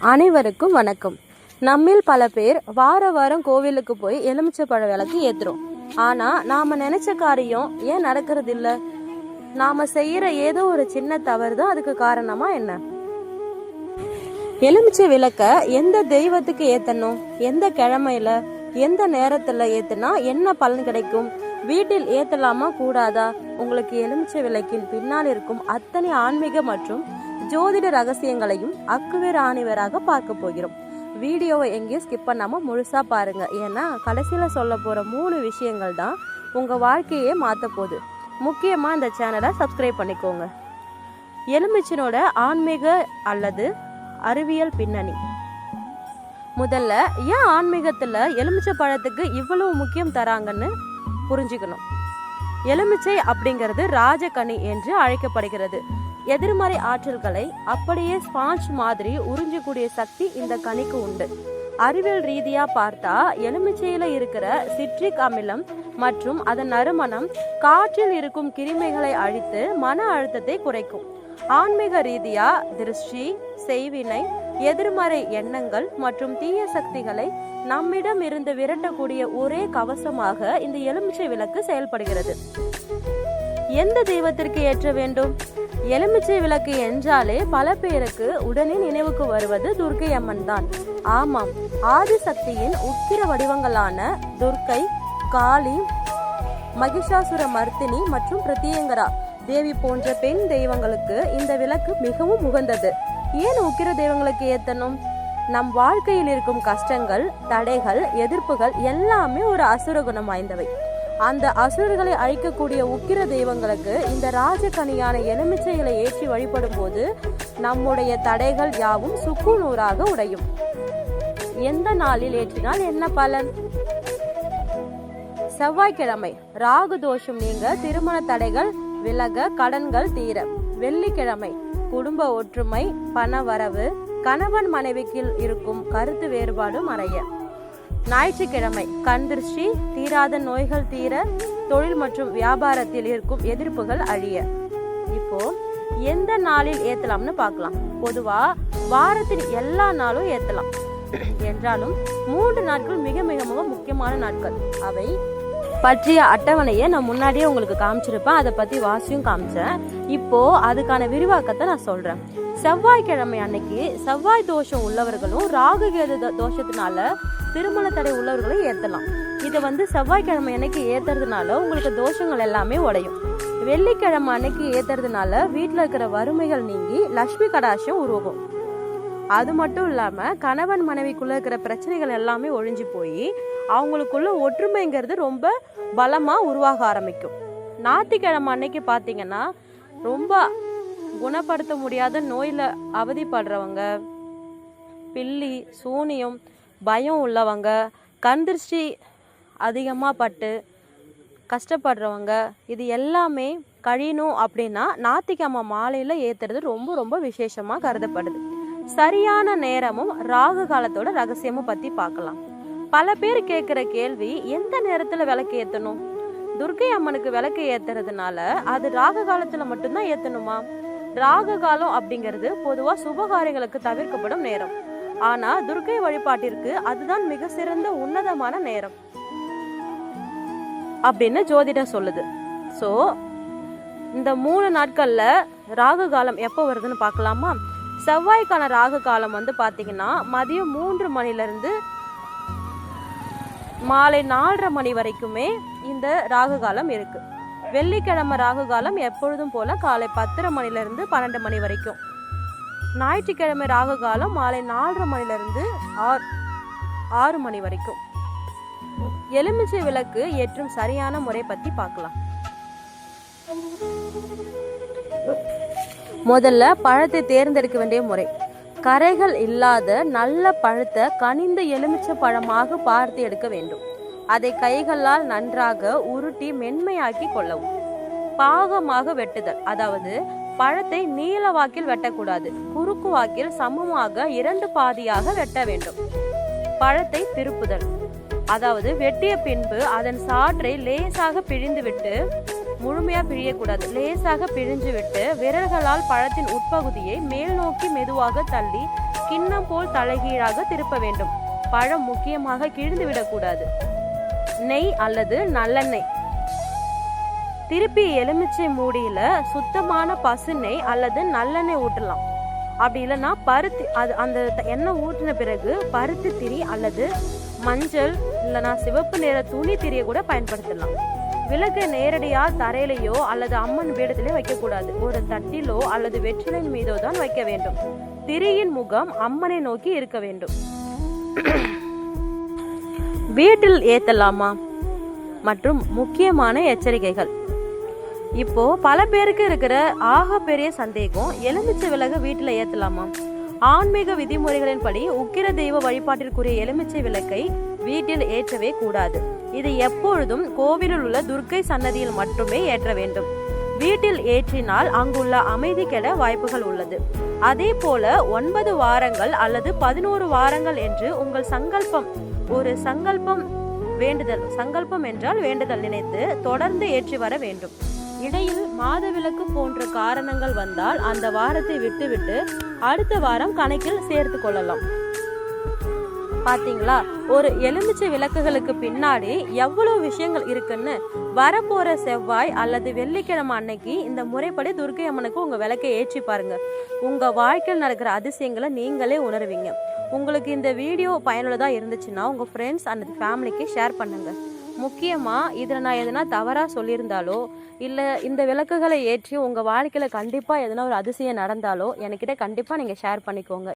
அனைவருக்கும் வணக்கம். நம்மில் பல பேர் வார வாரம் கோவிலுக்கு போய் எலுமிச்சை பழ விளக்கு ஏத்துறோம். ஆனா நாம நினைச்ச காரியம் ஏன் நடக்கிறது இல்ல? நாம செய்யற ஏதோ ஒரு சின்ன தவறு தான் அதுக்கு காரணமா என்ன? எலுமிச்சை விளக்க எந்த தெய்வத்துக்கு ஏத்தணும், எந்த கிழமையில, எந்த நேரத்துல ஏத்துனா என்ன பலன் கிடைக்கும், வீட்டில் ஏத்தலாமா கூடாதா? உங்களுக்கு எலுமிச்சை விளக்கின் பின்னால் இருக்கும் அத்தனை ஆன்மீக மற்றும் ஜோதிட ரகசியங்களையும் அக்குவேர் ஆணிவராக பார்க்க போகிறோம். வீடியோவை எங்கேயும் ஸ்கிப் பண்ணாம முழுசா பாருங்க. ஏன்னா கடைசியில சொல்ல போற 3 விஷயங்கள் தான் உங்க வாழ்க்கையே மாத்த போகுது. முக்கியமா இந்த சேனலை சப்ஸ்கிரைப் பண்ணிக்கோங்க. எலுமிச்சனோட ஆன்மீக அல்லது அறிவியல் பின்னணி. முதல்ல ஏன் ஆன்மீகத்துல எலுமிச்சை பழத்துக்கு இவ்வளவு முக்கியம் தராங்கன்னு புரிஞ்சுக்கணும். எலுமிச்சை அப்படிங்கிறது ராஜகனி என்று அழைக்கப்படுகிறது. எதிர்மறை ஆற்றல்களை அப்படியே ஸ்பாஞ்ச் மாதிரி உறிஞ்சக்கூடிய சக்தி இந்த கனிக்கு உண்டு. அறிவியல் ரீதியா பார்த்தா எலுமிச்சையில இருக்கிற சிட்ரிக் அமிலம் மற்றும் அதன் நறுமணம் காற்றில் இருக்கும் கிருமிகளை அழித்து மன அழுத்தத்தை குறைக்கும். ஆன்மீக ரீதியா திருஷ்டி, செய்வினை, எதிர்மறை எண்ணங்கள் மற்றும் தீய சக்திகளை நம்மிடம் இருந்து விரட்டக்கூடிய ஒரே கவசமாக இந்த எலுமிச்சை விளக்கு செயல்படுகிறது. எந்த தெய்வத்திற்கு ஏற்ற வேண்டும்? எலுமிச்சை விளக்கு என்றாலே பல பேருக்கு உடனே நினைவுக்கு வருவது துர்க்கை அம்மன் தான். ஆமாம், ஆதிசக்தியின் உக்கிர வடிவங்களான துர்க்கை, காளி, மகிஷாசுர மர்த்தினி மற்றும் பிரத்யங்கரா தேவி போன்ற பெண் தெய்வங்களுக்கு இந்த விளக்கு மிகவும் உகந்தது. ஏன் உக்கிர தெய்வங்களுக்கு ஏத்தணும்? நம் வாழ்க்கையில் இருக்கும் கஷ்டங்கள், தடைகள், எதிர்ப்புகள் எல்லாமே ஒரு அசுர குணம் வாய்ந்தவை. அந்த அசுரர்களை அழிக்கக்கூடிய உக்கிர தெய்வங்களுக்கு இந்த ராஜகனியான எலுமிச்சைகளை ஏற்றி வழிபடும் போது நம்முடைய தடைகள் யாவும் சுக்குநூறாக உடையும். எந்த நாளில் ஏற்றினால் என்ன பலன்? செவ்வாய்க்கிழமை ராகு தோஷம் நீங்க, திருமண தடைகள் விலக, கடன்கள் தீர. வெள்ளிக்கிழமை குடும்ப ஒற்றுமை, பண வரவு, கணவன் மனைவிக்கு இருக்கும் கருத்து வேறுபாடு மறைய. ஞாயிற்றுக்கிழமை கண் திருஷ்டி, தீராத நோய்கள் தீர, தொழில் மற்றும் வியாபாரத்தில் இருக்கும் எதிர்ப்புகள் அழிய. இப்போ எந்த நாளில் ஏத்தலாம்னு பார்க்கலாம். பொதுவா வாரத்தின் எல்லா நாளும் ஏத்தலாம். என்றாலும் 3 நாட்கள் மிக மிக மிக முக்கியமான நாட்கள். அவை பற்றிய அட்டவணையை நான் முன்னாடியே உங்களுக்கு காமிச்சிருப்பேன். அதை பத்தி வாசியும் காமிச்சேன். இப்போ அதுக்கான விரிவாக்கத்தை நான் சொல்றேன். செவ்வாய்க்கிழமை அன்னைக்கு செவ்வாய் தோஷம் உள்ளவர்களும் ராகு கேது தோஷத்தினால திருமண தடை உள்ளவர்களும் ஏத்தலாம். இதை செவ்வாய்க்கிழமை அன்னைக்கு ஏத்துறதுனால உங்களுக்கு தோஷங்கள் எல்லாமே உடையும். வெள்ளிக்கிழமை அன்னைக்கு ஏத்துறதுனால வீட்டுல இருக்கிற வறுமைகள் நீங்கி லட்சுமி கடாட்சம் உருவாகும். அது மட்டும் இல்லாம கணவன் மனைவிக்குள்ள இருக்கிற பிரச்சனைகள் எல்லாமே ஒழிஞ்சு போய் அவங்களுக்குள்ள ஒற்றுமைங்கிறது ரொம்ப பலமா உருவாக ஆரம்பிக்கும். ஞாயிற்றுக்கிழமை அன்னைக்கு பாத்தீங்கன்னா ரொம்ப குணப்படுத்த முடியாத நோயில அவதிப்படுறவங்க, பில்லி, சூனியம், பயம் உள்ளவங்க, கண் திருஷ்டி அதிகமாக பட்டு கஷ்டப்படுறவங்க, இது எல்லாமே கழியணும் அப்படின்னா ஞாயிற்றுக்கிழமை மாலையில் ஏற்றுறது ரொம்ப ரொம்ப விசேஷமாக கருதப்படுது. சரியான நேரமும் ராகு காலத்தோட ரகசியமும் பற்றி பார்க்கலாம். பல பேர் கேட்குற கேள்வி, எந்த நேரத்தில் விளக்கு ஏற்றணும்? துர்க்கை அம்மனுக்கு விளக்கு ஏற்றுறதுனால அது ராகு காலத்தில் மட்டும்தான் ஏற்றணுமா? ராகு காலம் அப்படிங்கிறது பொதுவாக சுபகாரியங்களுக்கு தவிர்க்கப்படும் நேரம். ஆனா துர்க்கை வழிபாட்டிற்கு அதுதான் மிக சிறந்த உன்னதமான நேரம் அப்படின்னு ஜோதிடம் சொல்லுது. சோ இந்த 3 நாட்கள்ல ராகு காலம் எப்போ வருதுன்னு பார்க்கலாமா? செவ்வாய்க்கான ராகு காலம் பாத்தீங்கன்னா மதியம் 3 மணிலிருந்து மாலை 4:30 மணி வரைக்குமே இந்த ராகு காலம் இருக்கு. வெள்ளிக்கிழமை ராகு காலம் எப்பொழுதும் போல காலை 10:30 மணிலிருந்து 12 மணி வரைக்கும். ஞாயிற்றுக்கிழமை ராகு காலம் மாலை 4:30 மணிலிருந்து 6 மணி வரைக்கும். எலுமிச்சை விளக்கு ஏற்றும் சரியான முறை பத்தி பார்க்கலாம். முதல்ல பழத்தை தேர்ந்தெடுக்க வேண்டிய முறை. கரைகள் இல்லாத நல்ல பழுத்த கனிந்த எலுமிச்சை பழமாக பார்த்து எடுக்க வேண்டும். அதை கைகளால் நன்றாக உருட்டி மென்மையாக்கி கொள்ளவும். பாகமாக வெட்டுதல், அதாவது பழத்தை நீள வாக்கில் வெட்டக்கூடாது. குறுக்கு வாக்கில் சமமாக 2 பாதியாக வெட்ட வேண்டும். பழத்தை திருப்புதல், அதாவது வெட்டிய பின்பு அதன் சாற்றை லேசாக பிழிந்து விட்டு முழுமையா பிழியக்கூடாது. லேசாக பிழிஞ்சு விட்டு விரல்களால் பழத்தின் உட்பகுதியை மேல் நோக்கி மெதுவாக தள்ளி கிண்ணம் போல் தலைகீழாக திருப்ப வேண்டும். பழம் முக்கியமாக கிழிந்து விடக்கூடாது. நெய் அல்லது நல்லெண்ணெய். திருப்பி எலுமிச்சை மூடியில சுத்தமான பசு நெய் அல்லது நல்லெண்ணெய் ஊற்றலாம். அப்படி இல்லைன்னா பருத்தி அந்த எண்ணெய் ஊற்றின பிறகு பருத்தி திரி அல்லது மஞ்சள் இல்லைன்னா சிவப்பு நிற துணி திரியை கூட பயன்படுத்தலாம். விளக்கை நேரடியாக தரையிலையோ அல்லது அம்மன் பீடத்திலே வைக்கக்கூடாது. ஒரு தட்டிலோ அல்லது வெற்றிலையின் மீதோ தான் வைக்க வேண்டும். திரியின் முகம் அம்மனை நோக்கி இருக்க வேண்டும். வீட்டில் ஏத்தலாமா மற்றும் முக்கியமான எச்சரிக்கைகள். இப்போ பல பேருக்கு இருக்கிற ஆக பெரிய சந்தேகம், எலுமிச்சை விளக்கு வீட்டில் ஏத்தலாமா? ஆன்மீக விதிமுறைகளின்படி உக்கிர தெய்வ வழிபாட்டிற்குரிய எலுமிச்சை விளக்கை வீட்டில் ஏற்றவே கூடாது. இது எப்பொழுதும் கோவிலில் உள்ள துர்க்கை சன்னதியில் மட்டுமே ஏற்ற வேண்டும். வீட்டில் ஏற்றினால் அங்குள்ள அமைதி கெட வாய்ப்புகள் உள்ளது. அதே போல 9 வாரங்கள் அல்லது 11 வாரங்கள் என்று உங்கள் சங்கல்பம், ஒரு சங்கல்பம் என்றால் வேண்டுதல் நினைத்து தொடர்ந்து ஏற்றி வர வேண்டும். இடையில் மாதவிலக்கு போன்ற காரணங்கள் வந்தால் அந்த வாரத்தை விட்டுவிட்டு அடுத்த வாரம் கணக்கில் சேர்த்து கொள்ளலாம். பாத்தீங்களா, ஒரு எலுமிச்சை விளக்குகளுக்கு பின்னாடி எவ்வளவு விஷயங்கள் இருக்குன்னு. வரப்போற செவ்வாய் அல்லது வெள்ளிக்கிழமை அன்னைக்கு இந்த முறைப்படி துர்க்கை அம்மனுக்கு உங்க விளக்கை ஏற்றி பாருங்க. உங்க வாழ்க்கையில் நடக்கிற அதிசயங்களை நீங்களே உணர்வீங்க. உங்களுக்கு இந்த வீடியோ பயனுள்ளதா இருந்துச்சுன்னா உங்க ஃப்ரெண்ட்ஸ் அண்ட் ஃபேமிலிக்கு ஷேர் பண்ணுங்க. முக்கியமா இதுல நான் எதனா தவறா சொல்லியிருந்தாலோ இல்ல இந்த விளக்குகளை ஏற்றி உங்க வாழ்க்கையில கண்டிப்பா எதனா ஒரு அதிசயம் நடந்தாலோ என்கிட்ட கண்டிப்பா நீங்க ஷேர் பண்ணிக்கோங்க.